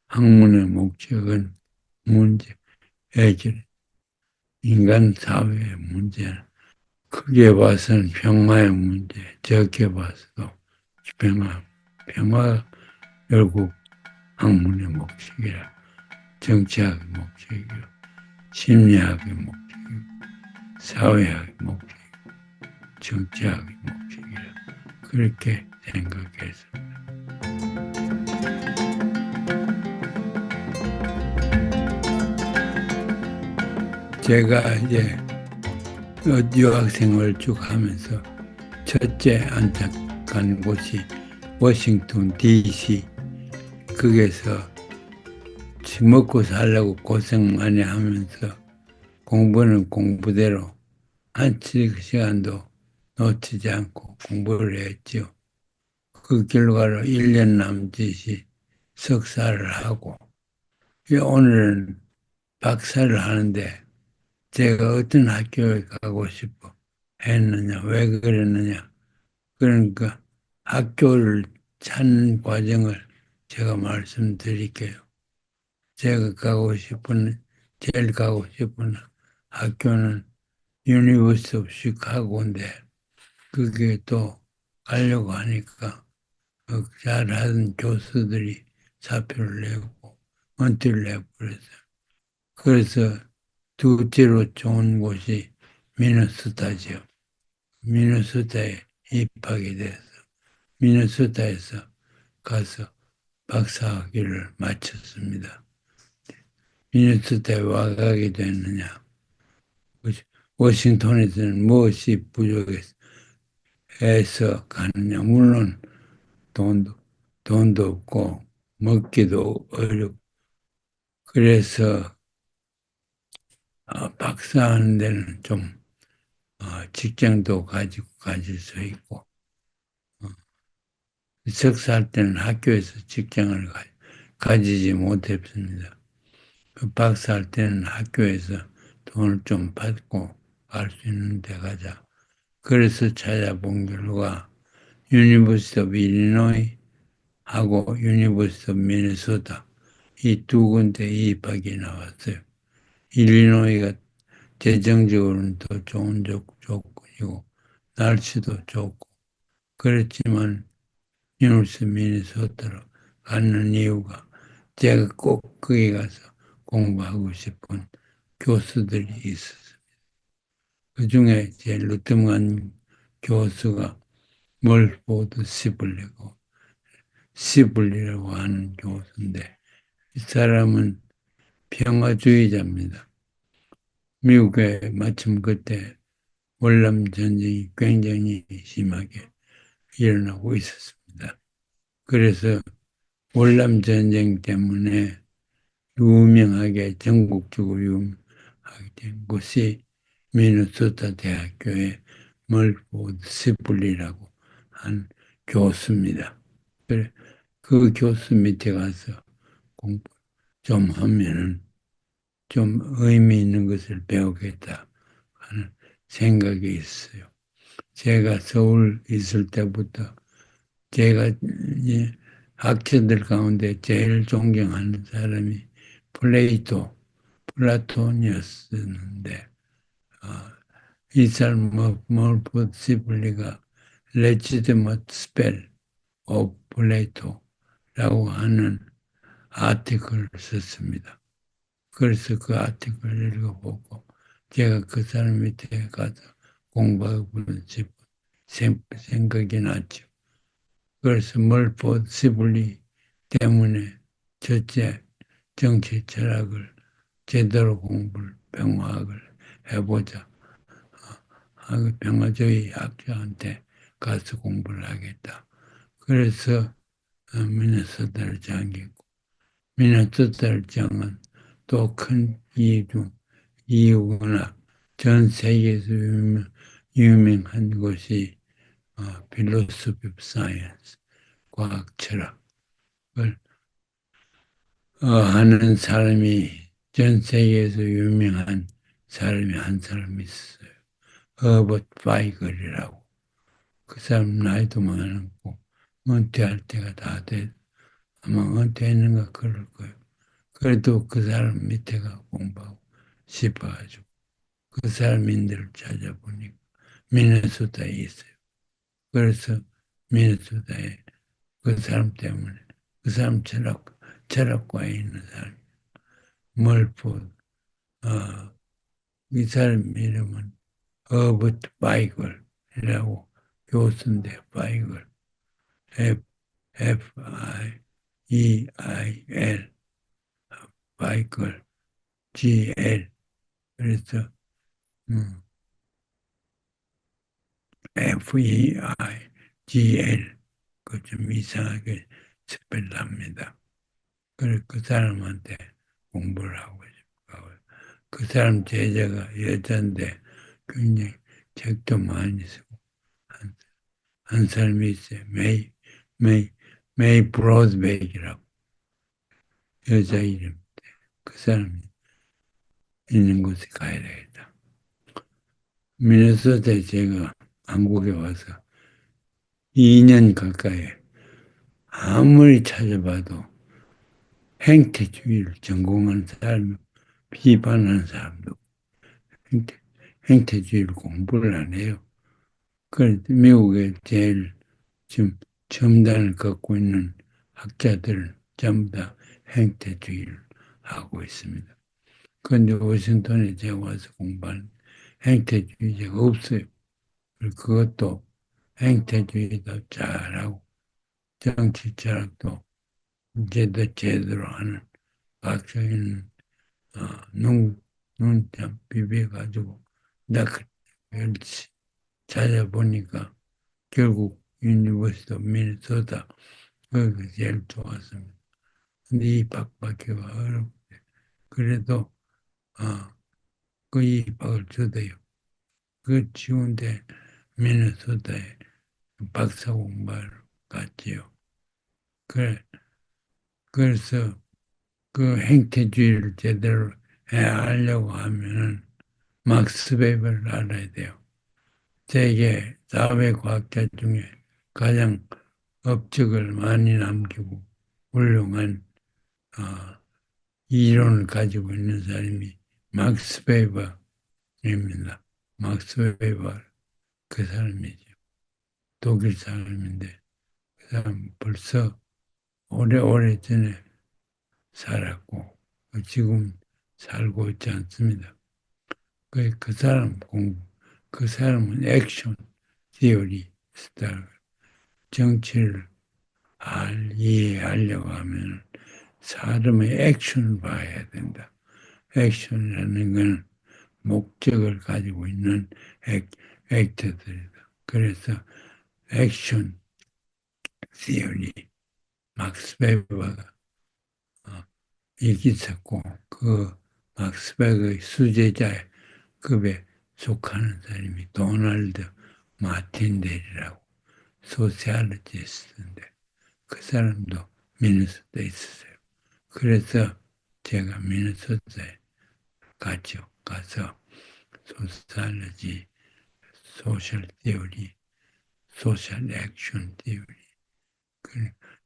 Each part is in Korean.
학문의 목적은 문제, 해결, 인간 사회의 문제는 크게 봐서는 평화의 문제, 적게 봐서도 평화가 결국 학문의 목적이라, 정치학의 목적이고, 심리학의 목적이고, 사회학의 목적이고, 정치학의 목적이라, 그렇게 생각해서 제가 이제 유학생활을 쭉 하면서 첫째 안착한 곳이 워싱턴 DC. 거기에서 먹고 살려고 고생 많이 하면서 공부는 공부대로 한 시간도 놓치지 않고 공부를 했죠. 그 결과로 1년 남짓이 석사를 하고, 오늘은 박사를 하는데 제가 어떤 학교에 가고 싶어 했느냐, 왜 그랬느냐. 그러니까 학교를 찾는 과정을 제가 말씀드릴게요. 제가 제일 가고 싶은 학교는 유니버시티 오브 시카고인데, 그게 또 가려고 하니까 잘하던 교수들이 사표를 내고 은퇴를 내버렸어요. 그래서 둘째로 좋은 곳이 미네소타죠. 미네소타에 입학이 돼서 미네소타에서 가서 박사학위를 마쳤습니다. 미네소타에 와 가게 됐느냐? 워싱턴에서는 무엇이 부족해서 가느냐? 물론 돈도, 돈도 없고 먹기도 어렵고, 그래서 박사하는 데는 좀 직장도 가질 수 있고, 석사할 때는 학교에서 직장을 가지지 못했습니다. 박사할 때는 학교에서 돈을 좀 받고 갈 수 있는 데 가자. 그래서 찾아본 결과 유니버시티 오브 일리노이 하고 유니버시티 오브 미네소타, 이 두 군데 입학이 나왔어요. 일리노이가 재정적으로는 더 좋은 조건이고 날씨도 좋고, 그렇지만 유니버시티 미네소타로 가는 이유가 제가 꼭 거기 가서 공부하고 싶은 교수들이 있었습니다. 그중에 제일 늦둥한 교수가 멀포드 시블리라고 하는 교수인데, 이 사람은 평화주의자입니다. 미국에 마침 그때 월남 전쟁이 굉장히 심하게 일어나고 있었습니다. 그래서 월남 전쟁 때문에 전국적으로 유명하게 된 곳이 미네소타 대학교의 멀포드 시블리라고 한 교수입니다. 그래, 그 교수 밑에 가서 공부 좀 하면은 좀 의미 있는 것을 배우겠다 하는 생각이 있어요. 제가 서울 있을 때부터 제가 학자들 가운데 제일 존경하는 사람이 플라톤이었는데, 이 사람 몰포시블리가 legitimate spell of Plato라고 하는 아티클을 썼습니다. 그래서 그 아티클을 읽어보고 제가 그 사람 밑에 가서 공부하고 싶은 생각이 났죠. 그래서 몰포시블리 때문에 첫째 정치 철학을 제대로 병화학을 해보자. 평화주의 학자한테 가서 공부를 하겠다. 그래서 미네소타를 정했고, 미네소타를 정한 또 큰 이유구나. 전 세계에서 유명한 곳이 philosophy of science, 과학 철학을 하는 사람이, 전 세계에서 유명한 사람이 한 사람 있어요. 허버트 파이글이라고. 그 사람 나이도 많았고 은퇴할 때가 다 아마 은퇴했는가 그럴 거예요. 그래도 그 사람 밑에 가 공부하고 싶어가지고 그 사람인들을 찾아보니까 미네소타에 있어요. 그래서 미네소타에 그 사람 때문에 그 사람 철학과에 있는 사람 멀포 이 사람 이름은 어버트 바이걸이라고 교수인데 바이걸 F-I-E-I-L 바이걸 G-L 그래서 음, F-E-I-G-L 그 좀 이상하게 스펠합니다. 그래 그 사람한테 공부를 하고 싶어요. 그 사람 제자가 여자인데 굉장히 책도 많이 쓰고 한, 한 사람이 있어요. 메이, 메이 브로드백이라고 여자 이름. 그 사람이 있는 곳에 가야 되겠다. 미네소타에 제가 한국에 와서 2년 가까이 아무리 찾아봐도 행태주의를 전공한 사람, 비판하는 사람도 행태, 행태주의를 공부를 안 해요. 그래서 미국에 제일 지금 첨단을 갖고 있는 학자들은 전부 다 행태주의를 하고 있습니다. 그런데 워싱턴에 제가 와서 공부한 행태주의자가 없어요. 그것도 행태주의도 잘하고 정치 철학도 제대로 하는 박사는 눈참 비벼가지고 딱 찾아보니까 결국 유니버시티 오브 미네소타 거기가 제일 좋았습니다. 근데 입학받기가 어렵고 그래도 그 입학을 주대요. 그 지운데 미네소타에 박사 공부하러 갔지요. 그래, 그래서 그 행태주의를 제대로 하려고 하면은 막스 웨버를 알아야 돼요. 세계 사회과학자 중에 가장 업적을 많이 남기고 훌륭한 어, 이론을 가지고 있는 사람이 막스 웨버입니다. 막스 웨버 그 사람이죠. 독일 사람인데 그 사람 벌써 오래 전에 살았고 지금 살고 있지 않습니다. 그 사람 그 사람은 액션 티어리 스타일 정치를 이해하려고 하면 사람의 액션을 봐야 된다. 액션이라는 건 목적을 가지고 있는 액터들이다. 그래서 액션 티어리 막스 베버가 있었고 그 막스 베버의 수제자급에 속하는 사람이 도널드 마틴델이라고 소시알리스트인데 그 사람도 미네소타에 있었어요. 그래서 제가 미네소타에 갔죠. 가서 소시알러지, 소셜 티오리, 소셜 액션 티오리,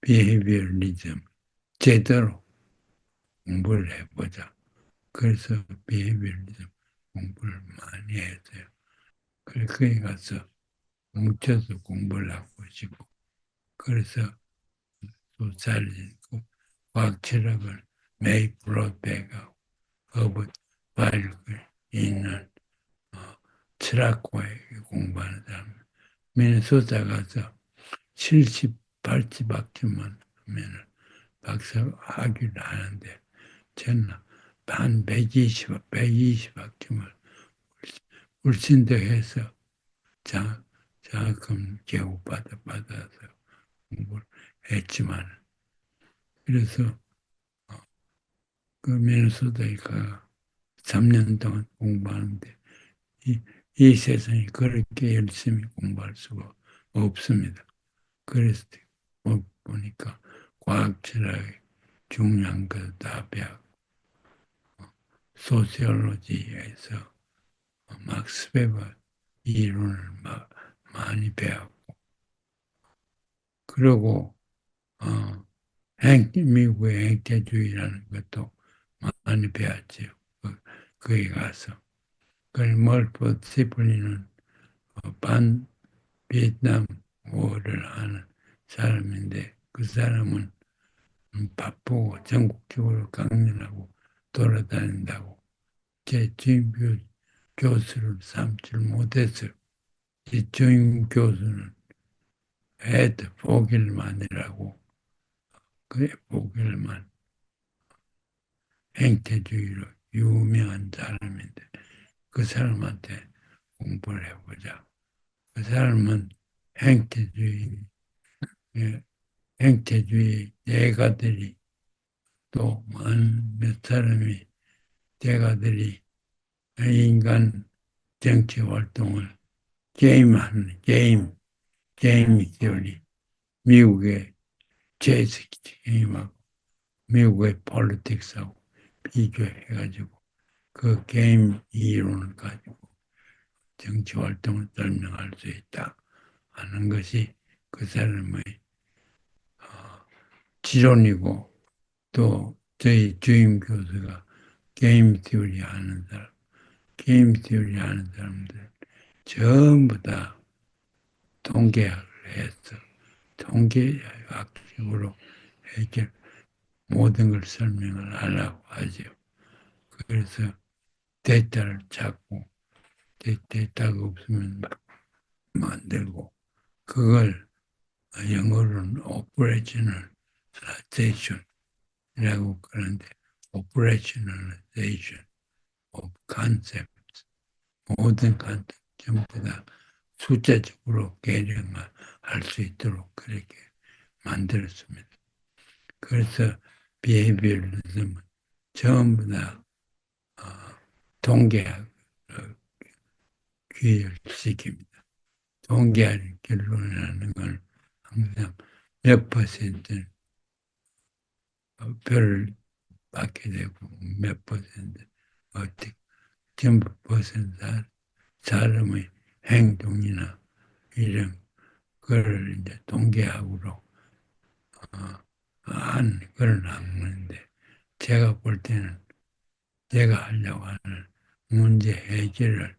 비헤비어리즘 제대로 공부를 해보자. 그래서 비헤비어리즘 공부를 많이 했어요. 그래서 거기 가서 뭉쳐서 공부를 하고 싶고 그래서 소셜리즘, 과학 철학을 메이 브로드백하고 허버트 바이걸 있는 철학과에 공부하는 사람. 미네소타 가서 78지밖에만 하면 박사 학위를 하는데 저는 한 120학점을 훨씬 더 해서 장학금 겨우 받아서 공부를 했지만 그래서 그 미네소타에 가 3년 동안 공부하는데 이 세상에 그렇게 열심히 공부할 수가 없습니다. 그래서 보니까 과학 철학의 중요한 걸 다 배웠고 소시올로지에서 막스 베버 이론을 많이 배웠고 그리고 미국의 행태주의라는 것도 많이 배웠지요. 거기 가서. 그 멀프 시플리는 반 베트남 워를 하는 사람인데 그 사람은 바쁘고 전국적으로 강연하고 돌아다닌다고 제 주임 교수를 삼지를 못했어요. 이 주임 교수는 에드 보길만이라고 그 보길만 행태주의로 유명한 사람인데 그 사람한테 공부를 해보자. 그 사람은 행태주의, 예, 행태주의 대가들이 또 몇 사람이 대가들이 인간 정치 활동을 게임하는 게임 기술이 미국의 체스 게임하고 미국의 폴리틱스하고 비교해가지고 그 게임 이론을 가지고 정치 활동을 설명할 수 있다 하는 것이 그 사람의 지론이고 또 저희 주임 교수가 게임 티오리 하는 사람, 게임 티오리 하는 사람들 전부 다 통계학을 했어. 통계학적으로 이렇게 모든 걸 설명을 하려고 하죠. 그래서 데이터를 찾고 데이터가 없으면 만들고 그걸 영어로는 operationalization이라고 그러는데 operationalization of concepts 모든 컨셉 전부 다 숫자적으로 계량할 수 있도록 그렇게 만들었습니다. 그래서 비헤비얼리즘은 전부 다 통계학을 귀결시킵니다. 통계학 결론이라는 건 항상 몇 퍼센트 별을 받게 되고 몇 퍼센트 어떻게 전부 퍼센트 사람의 행동이나 이런 거를 이제 통계학으로 한 그런 학문인데 제가 볼 때는 제가 하려고 하는 문제 해결을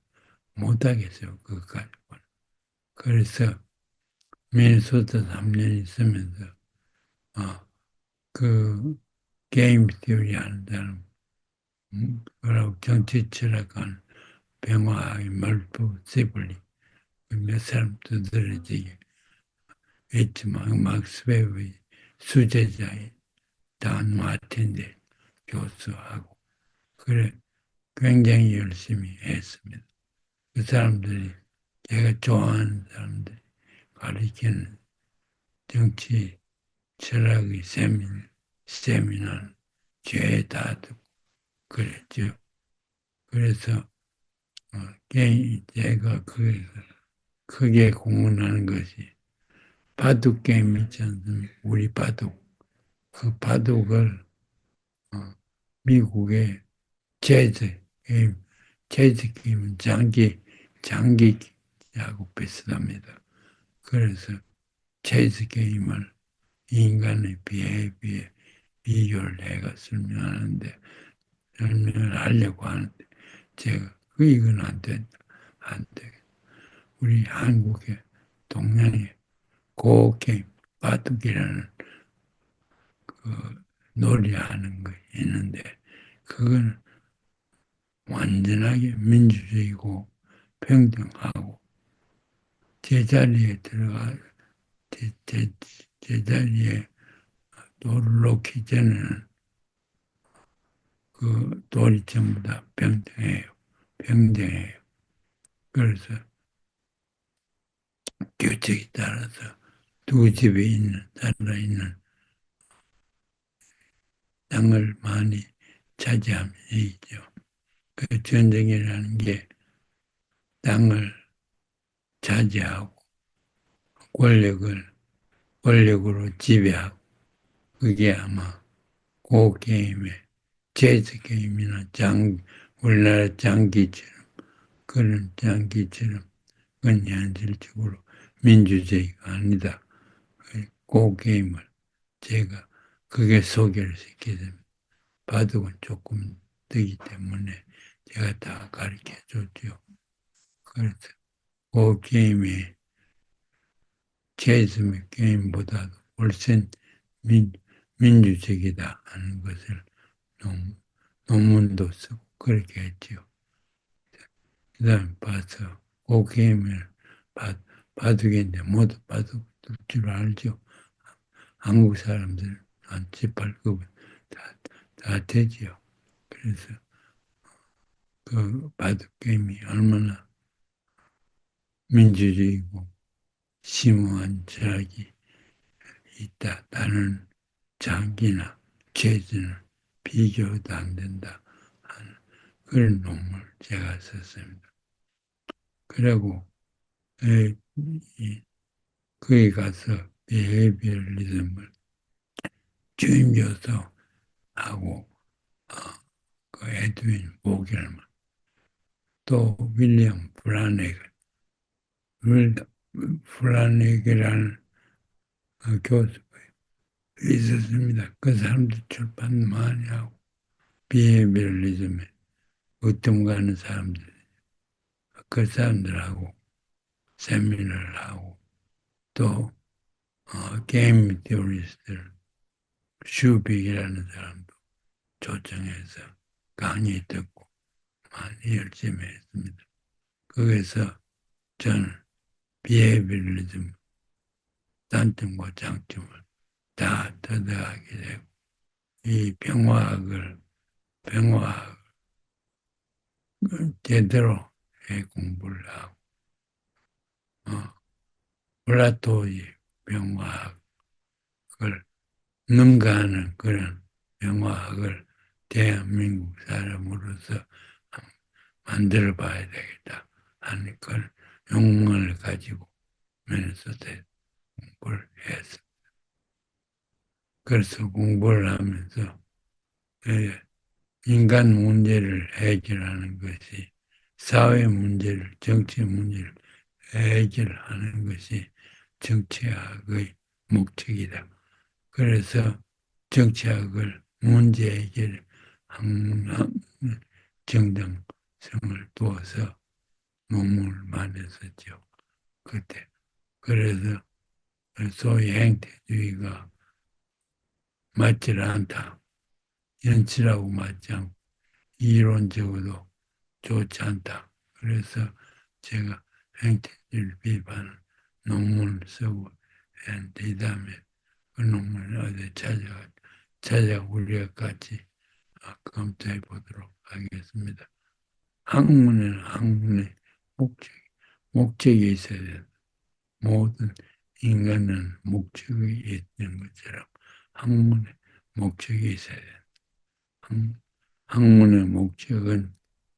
못하겠어요. 그것 가지고는. 그래서 미네소타 3년 있으면서 그 게임 티오리 하는 사람 그리고 정치 철학하는 병화의 멀프 시블리 몇 사람 두드러지게 했지만 막스 웨버의 수제자의 단 마틴데 교수하고 그래 굉장히 열심히 했습니다. 그 사람들이 제가 좋아하는 사람들이 가르치는 정치 철학의 세미나는 죄다 듣고 그랬죠. 그래서 제가 크게 공헌하는 것이 바둑 게임 있지 않습니까? 우리 바둑. 그 바둑을 미국의 재즈 게임, 재즈 게임은 장기하고 비슷합니다. 그래서 재즈 게임을 인간의 비해 비교를 해가 설명을 하려고 하는데 제가 이건 안 된다. 안 돼. 우리 한국의 동양의 고게임, 바둑이라는 그 놀이하는 거 있는데 그건 완전하게 민주주의고 평등하고 제자리에 들어가 제자리에 돌을 놓기 전에는 그 돌이 전부 다 평등해요. 평등해요. 그래서 규칙에 따라서 두 집에 살아있는 땅을 많이 차지하면 이기죠. 그 전쟁이라는 게 땅을 차지하고 권력으로 지배하고 그게 아마 그 게임의 체스 게임이나 우리나라 장기처럼 그런 장기처럼 그건 현실적으로 민주주의가 아니다. 그 게임을 제가 그게 소개를 시키게 됩니다. 바둑은 조금 뜨기 때문에 제가 다 가르쳐 줬죠. 그래서 그 게임이 체스 게임보다도 훨씬 민주적이다 하는 것을 논문도 쓰고 그렇게 했죠. 그 다음에 봐서 그 게임을 바둑인데 모두 바둑 둘 줄 알죠. 한국 사람들 한 18급은 다 되지요. 그래서 그 바둑 게임이 얼마나 민주주의고 심오한 철학이 있다. 나는 장기나 재즈는 비교도 안 된다 하는 그런 논문을 제가 썼습니다. 그리고 거기 가서 비헤이비얼리즘을 주임교수 하고 그 에드윈 보겔만 또 윌리엄 플라네그라는 교수가 있었습니다. 그 사람도 출판 많이 하고 비헤이비얼리즘에 으뜸가는 사람들 그 사람들하고 세미나를 하고 또 게임 티오리스트를 슈빅이라는 사람도 초청해서 강의 듣고 많이 열심히 했습니다. 거기서 저는 비헤이비얼리즘 단점과 장점을 다 터득하게 되고 이 병화학을 제대로 공부를 하고 플라토의 병화학을 능가하는 그런 병화학을 대한민국 사람으로서 만들어 봐야 되겠다 하는 그런 욕망을 가지고 미네소타에 공부를 했습니다. 그래서 공부를 하면서 인간 문제를 해결하는 것이 사회 문제를, 정치 문제를 해결하는 것이 정치학의 목적이다. 그래서 정치학을 문제 해결 정당성을 두어서 논문을 많이 썼죠. 그때. 그래서 소위 행태주의가 맞지 않다. 현실하고 맞지 않고 이론적으로 좋지 않다. 그래서 제가 행태주의를 비판하는 논문을 쓰고 했는데 이 다음에 그 논문을 어디 찾아 우리가 같이 검토해 보도록 하겠습니다. 학문의 목적이 있어야 된다. 모든 인간은 목적이 있는 것처럼 학문의 목적이 있어야 된다. 학문의 목적은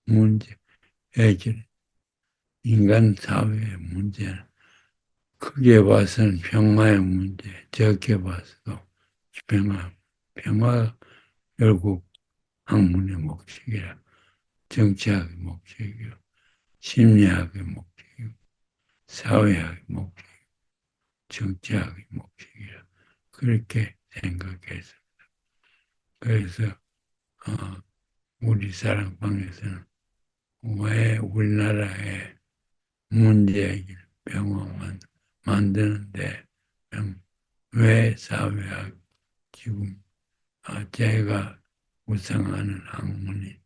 문제 해결, 인간 사회의 문제는 크게 봐서는 평화의 문제, 적게 봐서도 평화 결국 학문의 목적이라 정치학의 목적이요, 심리학의 목적이요, 사회학의 목적, 정치학의 목적이라 그렇게 생각해서 그래서 우리 사랑방에서는 왜 우리나라의 문제 병원만 만드는데 왜 사회학 지금 제가 구상하는 학문이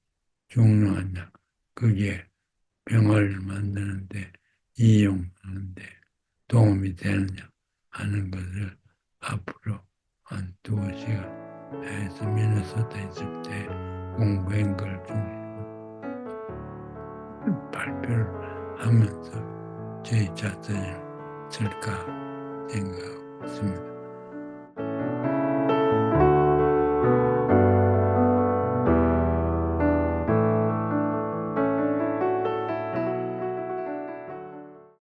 중요하냐 그게 병원을 만드는데 이용하는데 도움이 되느냐 하는 것을 앞으로 한 2시간 해서 미네소타 있을 때 공부한 걸 중심으로 발표를 하면서 제 자서전을 쓸까 생각하고 있습니다.